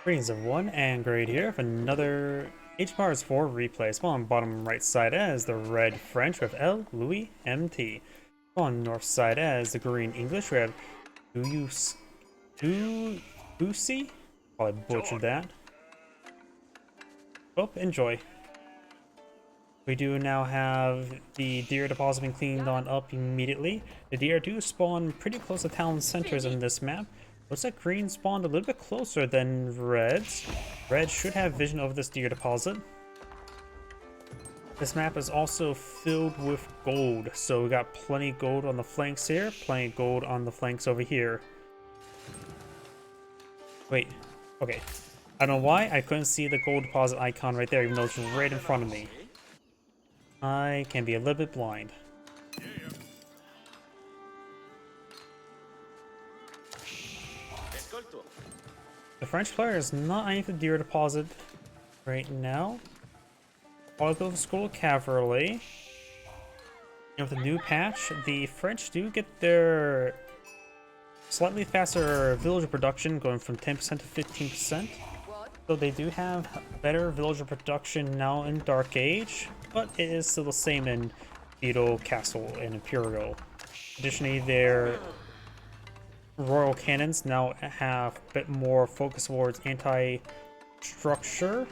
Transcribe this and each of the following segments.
Greetings everyone, and Grade here for another H-Mars 4 replay. Spawn on bottom right side as the red French with El.loueMT. Spawn on north side as the green English with Dyukusi. Probably butchered that. Hope enjoy. We do now have the deer deposit being cleaned on up immediately. The deer do spawn pretty close to town centers in this map. Looks like green spawned a little bit closer than reds. Red should have vision over this deer deposit. This map is also filled with gold, so we got plenty of gold on the flanks here, plenty of gold on the flanks over here. Wait, okay. I don't know why I couldn't see the gold deposit icon right there, even though it's right in front of me. I can be a little bit blind. The French player is not eyeing for the deer deposit right now. I'll go for School Cavalry. And with the new patch, the French do get their slightly faster villager production going from 10% to 15%. So they do have better villager production now in Dark Age, but it is still the same in Feudal, Castle, and Imperial. Additionally, their Royal Cannons now have a bit more focus towards anti-structure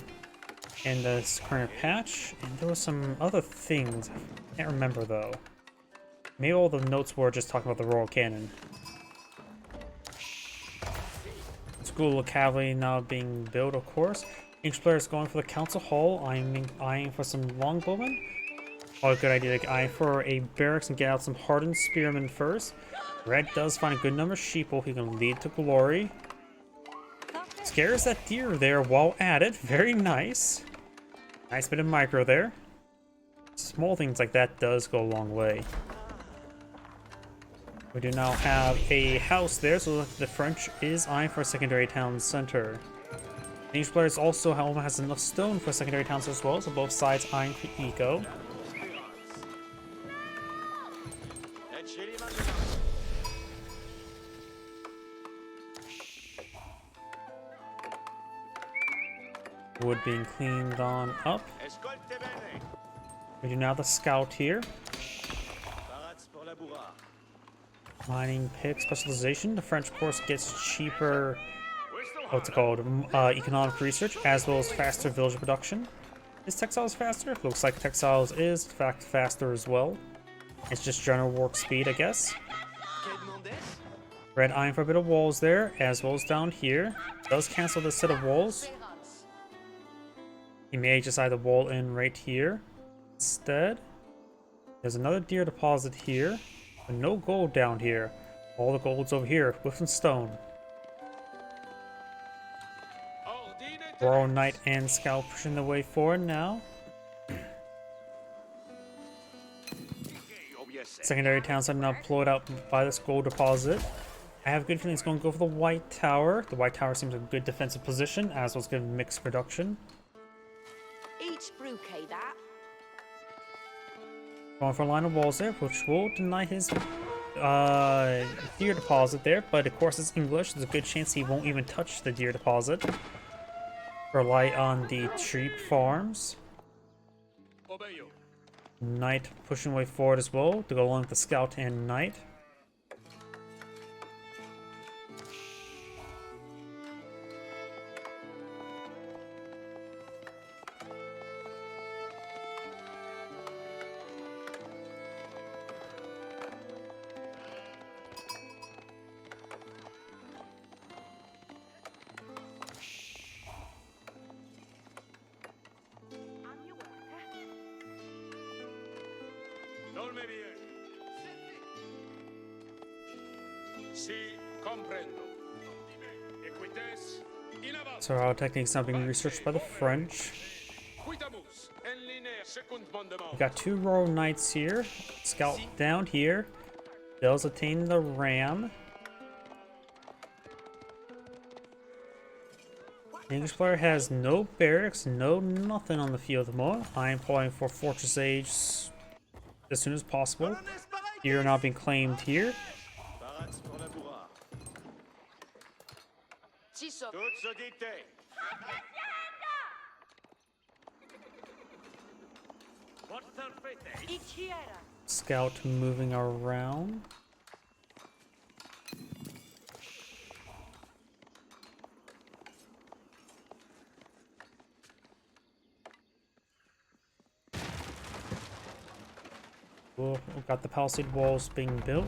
in this current patch, and there were some other things, I can't remember though. Maybe all the notes were just talking about the Royal Cannon. School of Cavalry now being built, of course. Each player is going for the Council Hall, eyeing for some longbowmen. Oh, good idea to eye for a barracks and get out some hardened spearmen first. Red does find a good number of sheeple he can lead to glory. Scares that deer there while at it. Very nice. Nice bit of micro there. Small things like that does go a long way. We do now have a house there, so the French is eyeing for a secondary town center. Each player also, however, has enough stone for a secondary town center as well, so both sides eyeing for eco. Wood being cleaned on up. We do now have the scout here. Mining pick specialization. The French course gets cheaper, what's it called, economic research, as well as faster villager production. Is textiles faster? Looks like textiles is in fact faster as well. It's just general work speed, I guess. Red eyeing for a bit of walls there, as well as down here. Does cancel this set of walls. He may just either wall in right here instead. There's another deer deposit here, but no gold down here. All the gold's over here with some stone. Royal Knight and Scout pushing the way forward now. Secondary towns are now deployed out by this gold deposit. I have a good feeling it's going to go for the White Tower. The White Tower seems a good defensive position, as well as good mixed production. Going for a line of walls there, which will deny his deer deposit there, but of course it's English. There's a good chance he won't even touch the deer deposit. Rely on the sheep farms. Knight pushing way forward as well to go along with the scout and knight. So our techniques now being researched by the French. We got two Royal Knights here. Scout down here. Does attain the ram. The English player has no barracks, no nothing on the field at the moment. I am pulling for Fortress Age as soon as possible. Deer not being claimed here. Scout moving around. We've got the palisade walls being built.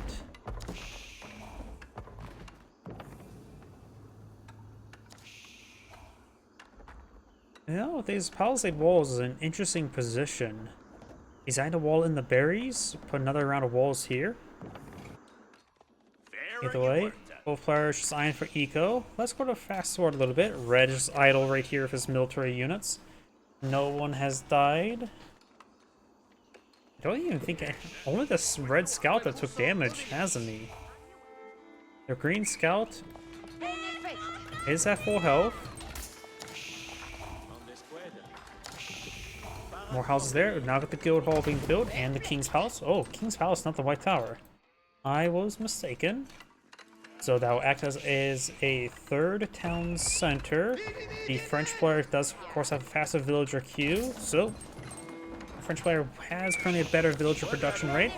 You know, these palisade walls is an interesting position. Design a wall in the berries, put another round of walls here. Either way, both players just eyeing for eco. Let's go to fast forward a little bit. Red is idle right here with his military units. No one has died. I don't even think only this red scout that took damage, hasn't he? The green scout is at full health. More houses there. Now got the guild hall being built and the king's palace. Oh, king's palace, not the white tower. I was mistaken. So that will act as a third town center. The French player does, of course, have a faster villager queue. So the French player has currently a better villager production rate,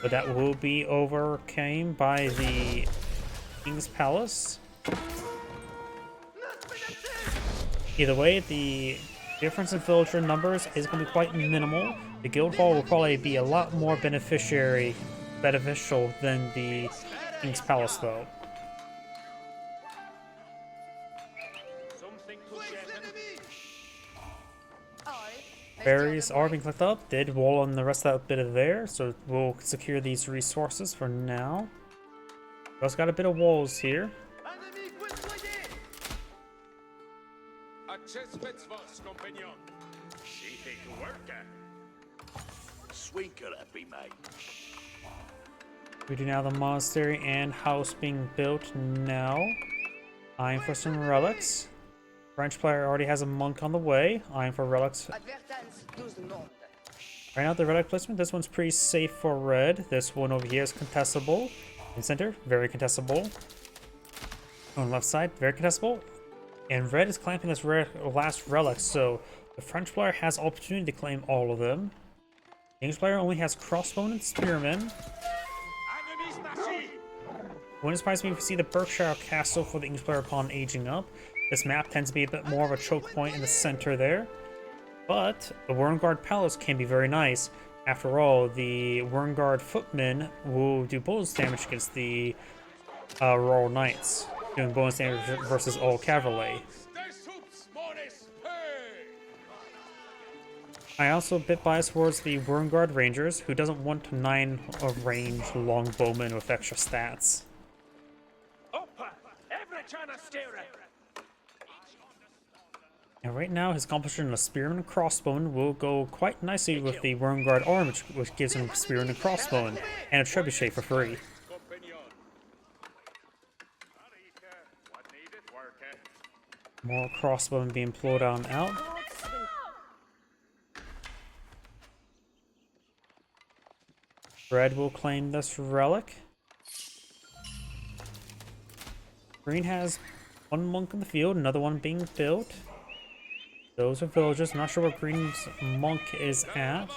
but that will be overcame by the king's palace. Either way, the difference in villager numbers is going to be quite minimal. The guild hall will probably be a lot more beneficial than the king's palace, though. Berries are being collected up. Did wall on the rest of that bit of there, so we'll secure these resources for now. We also got a bit of walls here. We do now the monastery and house being built now. Eyeing for some relics. French player already has a monk on the way. Eyeing for relics. Right now the relic placement, this one's pretty safe for red. This one over here is contestable. In center, very contestable. On the left side, very contestable. And red is clamping this last relic, so the French player has opportunity to claim all of them. The English player only has crossbone and spearmen. Wouldn't surprise me if we see the Berkshire Castle for the English player upon aging up. This map tends to be a bit more of a choke point in the center there. But the Wormguard Palace can be very nice. After all, the Wormguard Footmen will do bonus damage against the Royal Knights, doing bonus damage versus all cavalry. I also a bit biased towards the Wormguard Rangers, who doesn't want 9 of range longbowmen with extra stats. And right now, his composition of Spearman and Crossbowman will go quite nicely with the Wormguard arm, which gives him Spearman and Crossbowman, and a Trebuchet for free. More Crossbowman being pulled on out. Red will claim this relic. Green has one monk in the field, another one being built. Those are villagers. I'm not sure where Green's monk is at.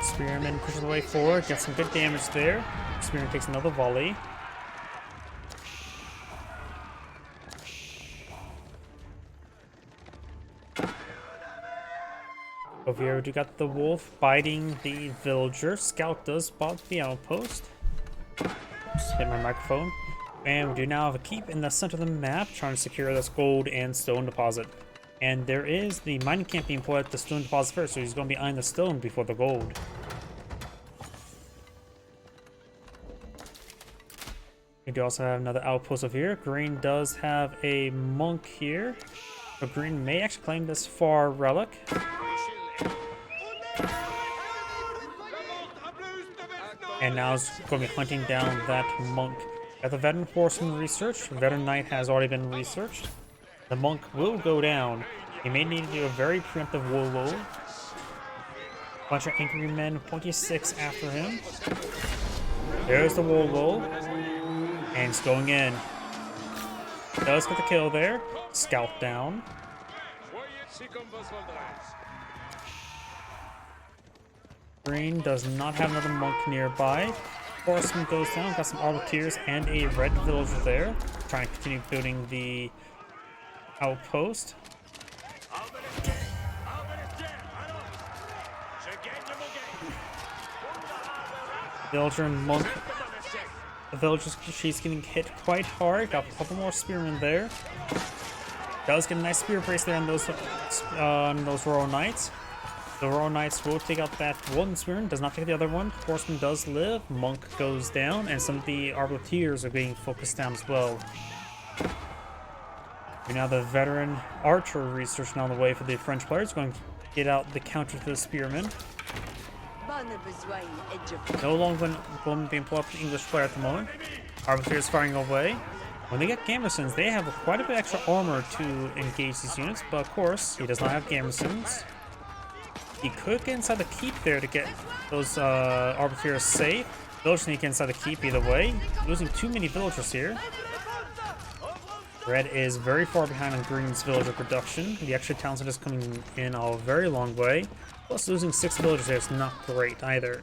Spearman pushes the way forward, gets some good damage there. Spearman takes another volley. Over here, we got the wolf biting the villager. Scout does spot the outpost. Oops, hit my microphone. And we do now have a keep in the center of the map, trying to secure this gold and stone deposit. And there is the mining camp being put at the stone deposit first, so he's going to be eyeing the stone before the gold. We do also have another outpost over here. Green does have a monk here. But Green may actually claim this far relic. And now it's going to be hunting down that monk. Got the veteran horseman research. Veteran knight has already been researched. The monk will go down. He may need to do a very preemptive wolo. Bunch of angry men, 26 after him. There's the wolo. And it's going in. Does get the kill there. Scout down. Green does not have another monk nearby. Horseman goes down. Got some Arbiteers and a red villager there. Trying to continue building the outpost. Villager and monk. The villager, she's getting hit quite hard. Got a couple more spearmen there. Does get a nice spear brace there on those Royal Knights. The Royal Knights will take out that one spearman, does not take the other one. Horseman does live, monk goes down, and some of the Arbiteers are being focused down as well. Now the veteran archer research now on the way for the French players, going to get out the counter to the spearmen. No longer going to be employed the English player at the moment. Arbiteers firing away. When they get Gambesons, they have quite a bit extra armor to engage these units, but of course, he does not have Gambesons. He could get inside the keep there to get those Arbiteers safe. Villagers need to get inside the keep either way. Losing too many villagers here. Red is very far behind on Green's villager production. The extra talents are just coming in a very long way. Plus losing 6 villagers there is not great either.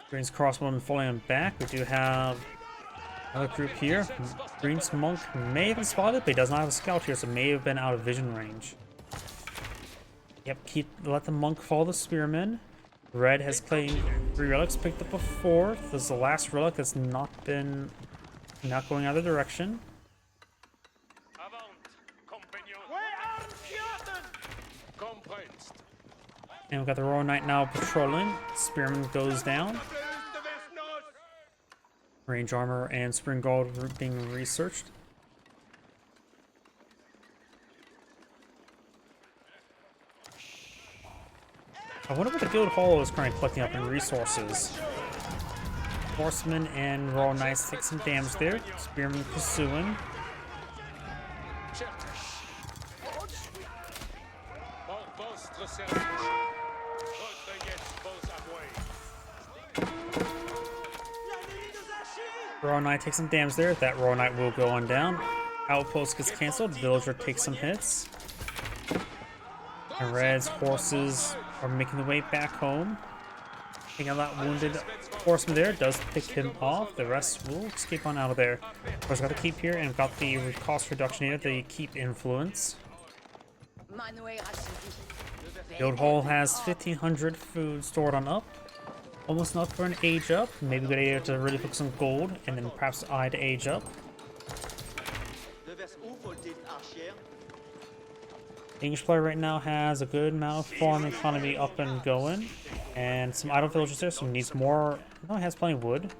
Green's crossbowman falling on back. We do have another group here. Green's monk may have been spotted, but he does not have a scout here, so may have been out of vision range. Yep, let the monk follow the spearman. Red has claimed 3 relics, picked up a 4th. This is the last relic that's not going either direction. And we've got the Royal Knight now patrolling. Spearman goes down. Range armor and spring gold being researched. I wonder what the guild hall is currently collecting up in resources. Horsemen and Royal Knights take some damage there. Spearman pursuing. Royal Knight takes some damage there. That Royal Knight will go on down. Outpost gets cancelled. Villager takes some hits. And Red's horses are making their way back home. Taking out that wounded horseman there. Does pick him off. The rest will escape on out of there. Of course, got the keep here and got the cost reduction here. The keep influence. Guild Hall has 1,500 food stored on up. Almost enough for an age up. Maybe good idea to really focus on gold and then perhaps eye to age up. The English player right now has a good amount of farm economy up and going. And some idle villagers there, so needs more. No, he has plenty of wood.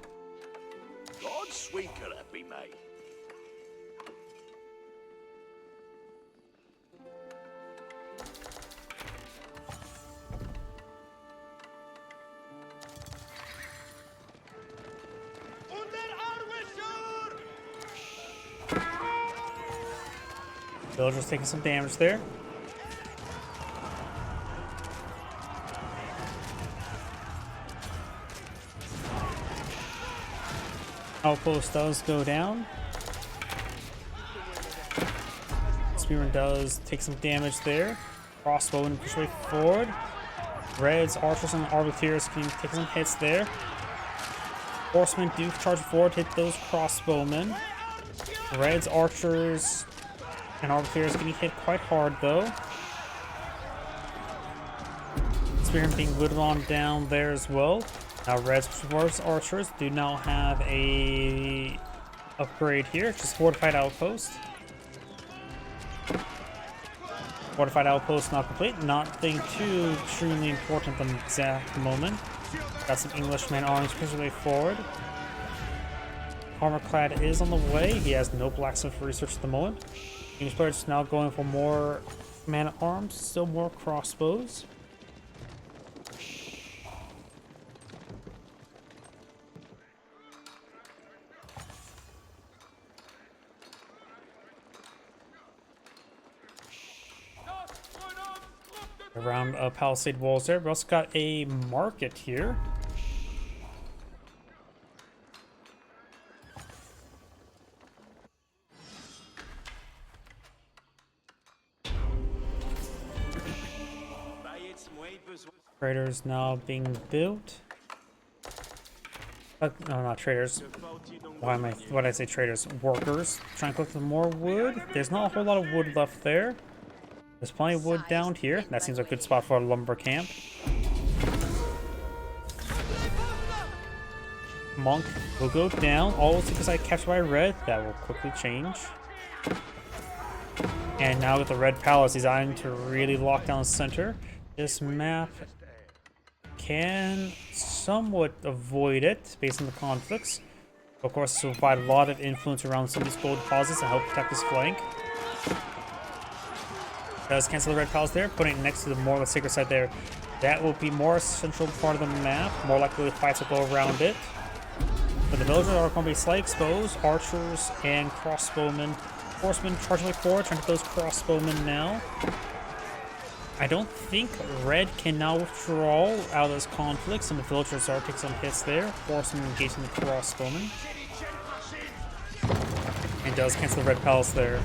Villagers taking some damage there. Outpost does go down. Spearman does take some damage there. Crossbowman push way forward. Red's archers and Arbiteers can take some hits there. Horsemen do charge forward, hit those crossbowmen. Red's archers and Arbiteers getting hit quite hard though. Spearman being whittled on down there as well. Now Red's archers do now have a upgrade here, just fortified outpost. Fortified outpost not complete, nothing too extremely important at the exact moment. Got some Englishman arms pushing way forward. Armorclad is on the way, he has no blacksmith research at the moment. English player is now going for more man-at-arms, still more crossbows. Around palisade walls there. We also got a market here. Traders now being built. No, not traders. Why did I say traders? Workers. Trying to collect some more wood. There's not a whole lot of wood left there. There's plenty of wood down here. That seems like a good spot for a lumber camp. Monk will go down. All because I captured by red. That will quickly change. And now with the red palace designed to really lock down the center, this map can somewhat avoid it based on the conflicts. Of course, this will provide a lot of influence around some of these gold deposits and help protect this flank. Does cancel the red palace there, putting it next to the more of the sacred site there. That will be more central part of the map. More likely the fights will go around it. But the villagers are going to be slightly exposed. Archers and crossbowmen. Horsemen charging forward, trying to get those crossbowmen now. I don't think red can now withdraw out of this conflict. Some of the villagers are taking some hits there. Horsemen engaging the crossbowmen. And does cancel the red palace there.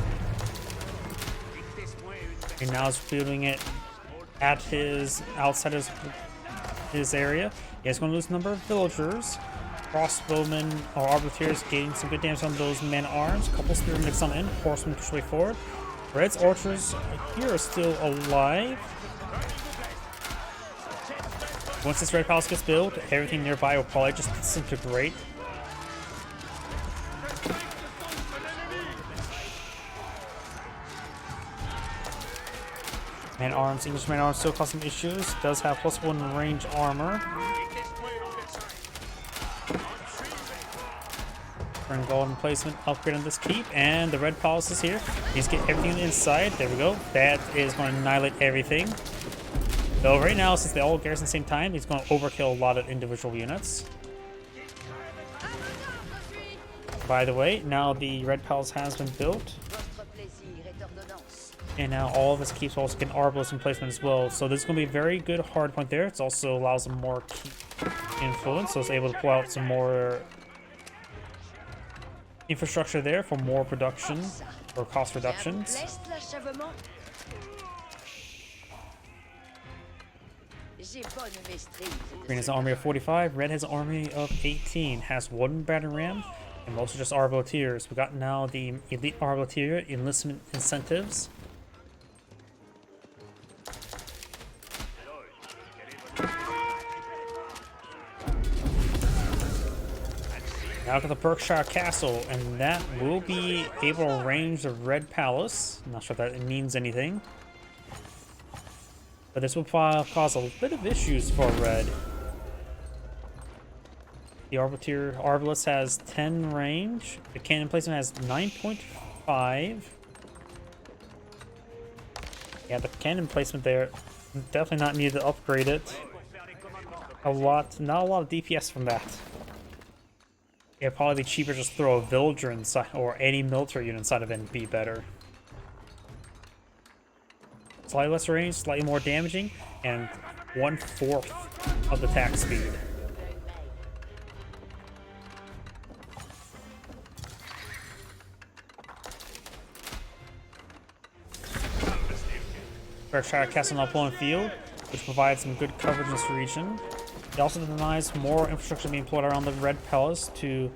And now is building it at his outside his area. He's going to lose a number of villagers. Crossbowmen or arbiters getting some good damage on those men-arms. Couple spearmen mix on in. Horsemen push way forward. Red's archers here are still alive. Once this red palace gets built, everything nearby will probably just disintegrate. Man-arms, English man-arms still cause some issues. Does have +1 range armor. Bring golden placement, upgrade on this keep, and the red palace is here. He's getting everything inside. There we go. That is going to annihilate everything. So right now, since they all garrison at the same time, he's going to overkill a lot of individual units. By the way, now the red palace has been built. And now all of his keeps also get Arbalest in placement as well. So this is going to be a very good hard point there. It also allows him more keep influence, so it's able to pull out some more infrastructure there for more production or cost reductions. Green has an army of 45, red has an army of 18, has 1 battering ram, and mostly just arbaleteers. We got now the elite arbaleteer enlistment incentives. Now to the Berkshire Castle, and that will be able to range the red palace. I'm not sure if that means anything. But this will cause a bit of issues for red. The Arbalest has 10 range. The cannon placement has 9.5. Yeah, the cannon placement there, definitely not needed to upgrade it. Not a lot of DPS from that. It'd probably be cheaper just throw a villager inside, or any military unit inside of it and be better. Slightly less range, slightly more damaging, and 1/4 of the attack speed. Berkshire Castle now pulling field, which provides some good coverage in this region. It also denies more infrastructure being pulled around the red palace to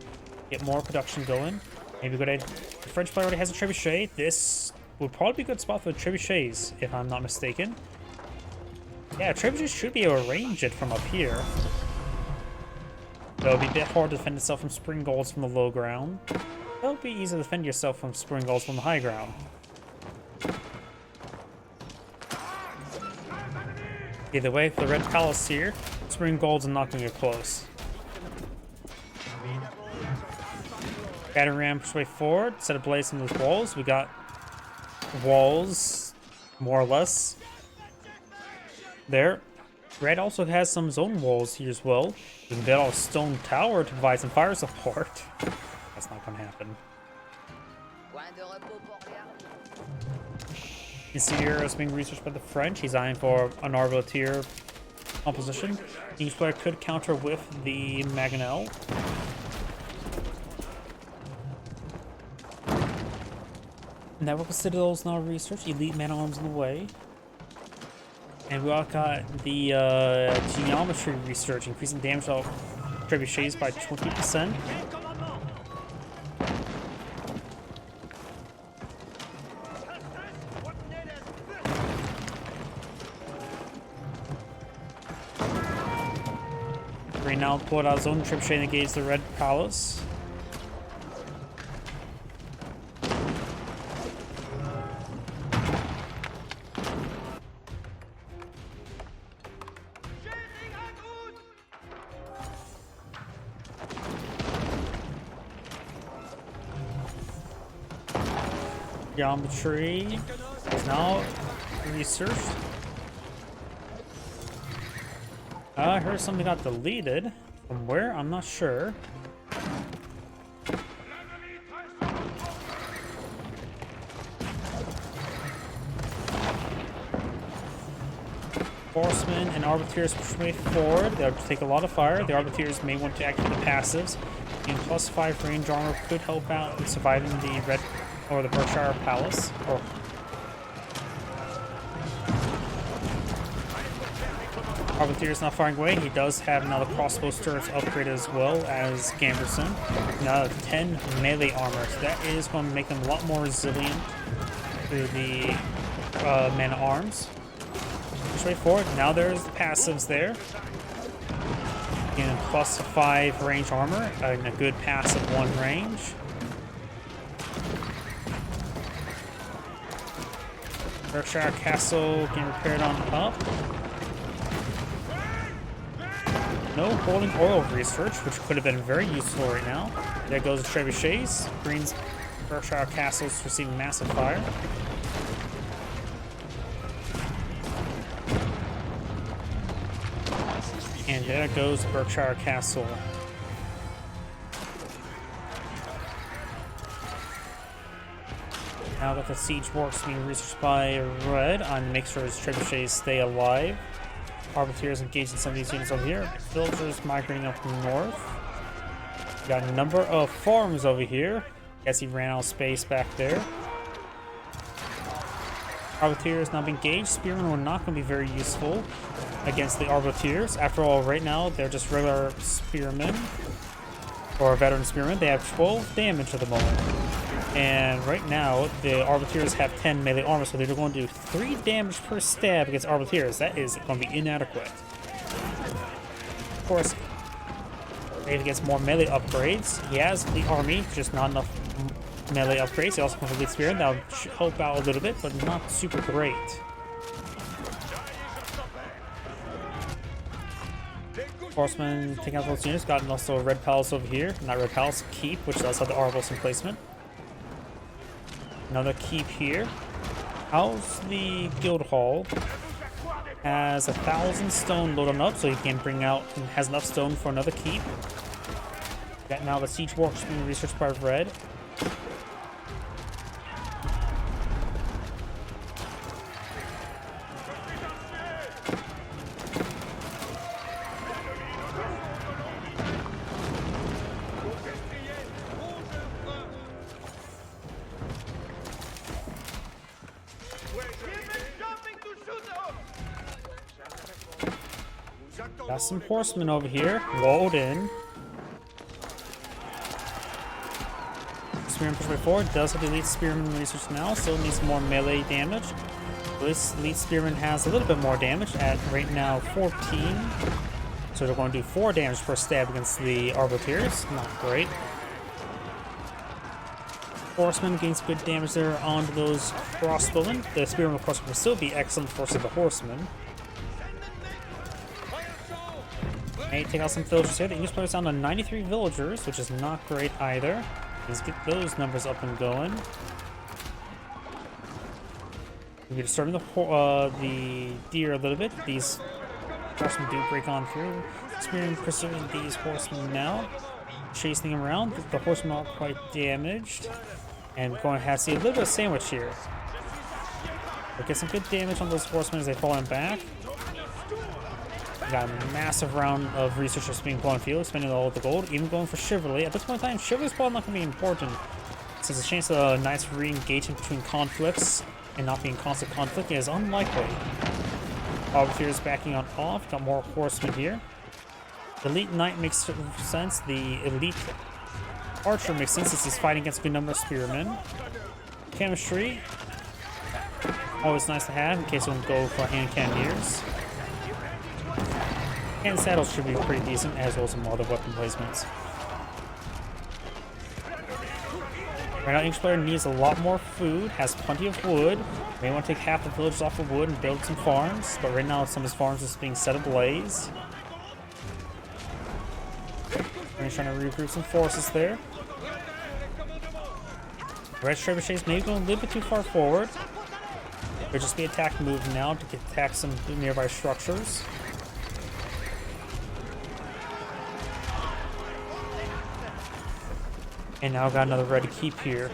get more production going. Maybe good idea. The French player already has a trebuchet. This would probably be a good spot for the trebuchets, if I'm not mistaken. Yeah, trebuchet should be able to range it from up here. Though it'll be a bit hard to defend itself from spring golds from the low ground. It'll be easy to defend yourself from spring golds from the high ground. Either way, for the red palace here, spring golds are not going to get close. Battering ram push way forward, set ablaze some of those walls. We got walls, more or less. There. Red also has some zone walls here as well. We can build a stone tower to provide some fire support. That's not going to happen. Insidiary is being researched by the French. He's eyeing for an Arbiter composition. Each player could counter with the Mangonel. Network of Citadels now researched. Elite Man Arms in the way. And we all got the geometry research, increasing damage of trebuchets by 20%. Right now, pulled out his own trebuchet negates the Red Palace. Geometry is now researched. I heard something got deleted. From where? I'm not sure. Horsemen and Arbiters push way forward. They'll take a lot of fire. The Arbiters may want to activate the passives. And +5 range armor could help out in surviving the Red or the Berkshire Palace. Or Arbiter is not firing away. He does have now the crossbow turrets upgraded as well as Gamberson. Now 10 melee armor. So that is going to make them a lot more resilient to the men at arms. Push way forward. Now there's the passives there. And +5 range armor and a good passive 1 range. Berkshire Castle getting repaired on up. No holding oil research, which could have been very useful right now. There goes the trebuchets. Green's Berkshire Castle's receiving massive fire. And there goes Berkshire Castle. Now that the siege works being researched by Red on make sure his trebuchets stay alive. Arbiters engaged in some of these units over here. Villagers migrating up north. We got a number of farms over here. Guess he ran out of space back there. Arbiters now being engaged. Spearmen were not going to be very useful against the Arbiters. After all, right now they're just regular spearmen or veteran spearmen. They have 12 damage at the moment. And right now, the Arbiters have 10 melee armor, so they're going to do 3 damage per stab against Arbiters. That is going to be inadequate. Of course, Raven gets more melee upgrades. He has the army, just not enough melee upgrades. He also comes with the Spear. That'll help out a little bit, but not super great. Horsemen taking out those units. Got also a Red Palace over here. Not Red Palace, Keep, which does have the Arbos in placement. Another keep here. How's the guild hall? Has 1,000 stone loaded up, so he can bring out and has enough stone for another keep. Got now the siege works being researched by Red. Got some horsemen over here, walled in. Spearman push way forward, does have the elite spearman research now, still needs more melee damage. This elite spearman has a little bit more damage at right now 14. So they're going to do 4 damage per stab against the Arbiters, not great. Horseman gains good damage there onto those crossbowmen. The spearman of course will still be excellent versus the horseman. Hey, take out some villagers here. The English players down to 93 villagers, which is not great either. Let's get those numbers up and going. We're disturbing the deer a little bit. These horsemen do break on through. Spearman pursuing these horsemen now, chasing them around. The horsemen are quite damaged, and we're going to have to see a little bit of sandwich here. But get some good damage on those horsemen as they fall in back. We got a massive round of researchers being blown field, spending all of the gold, even going for chivalry. At this point in time, chivalry's probably not going to be important, since the chance of a nice re-engagement between conflicts and not being constant conflict is unlikely. Arbiter is backing on off, got more horsemen here. The elite knight makes sense, the elite archer makes sense since he's fighting against a good number of spearmen. Chemistry, always nice to have in case we don't go for hand cannoneers. And saddles should be pretty decent, as well as some other weapon placements. Right now, each player needs a lot more food, has plenty of wood. May want to take half the villagers off of wood and build some farms, but right now some of his farms is being set ablaze. We're trying to regroup some forces there. Red trebuchets may go a little bit too far forward. There'll just be attack move now to attack some nearby structures. And now got another red keep here.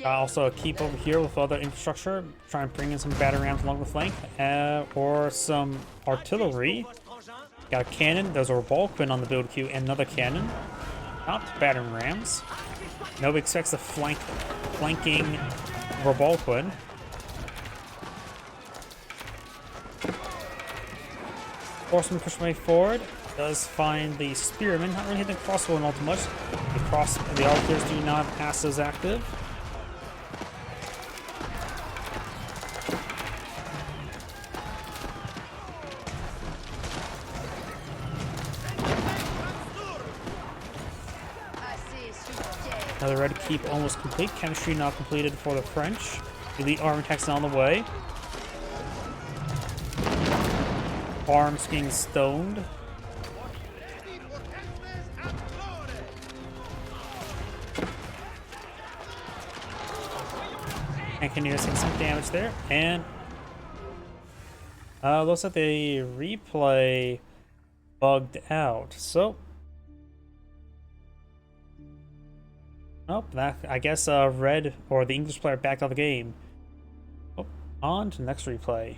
Also a keep over here with other infrastructure. Try and bring in some battering rams along the flank. Or some artillery. Got a cannon. There's a Revolquin on the build queue and another cannon. Not battering rams. Nobody expects a flanking Revolquin. Horseman push my way forward. Does find the spearmen. Not really hitting the crossbow all too much. The archers do not have passives active. Another red keep almost complete. Chemistry not completed for the French. Elite armor attacks on the way. Arms being stoned. And Cannoneers take some damage there. And looks like the replay bugged out. So nope, that, I guess red or the English player backed out of the game. Oh, on to the next replay.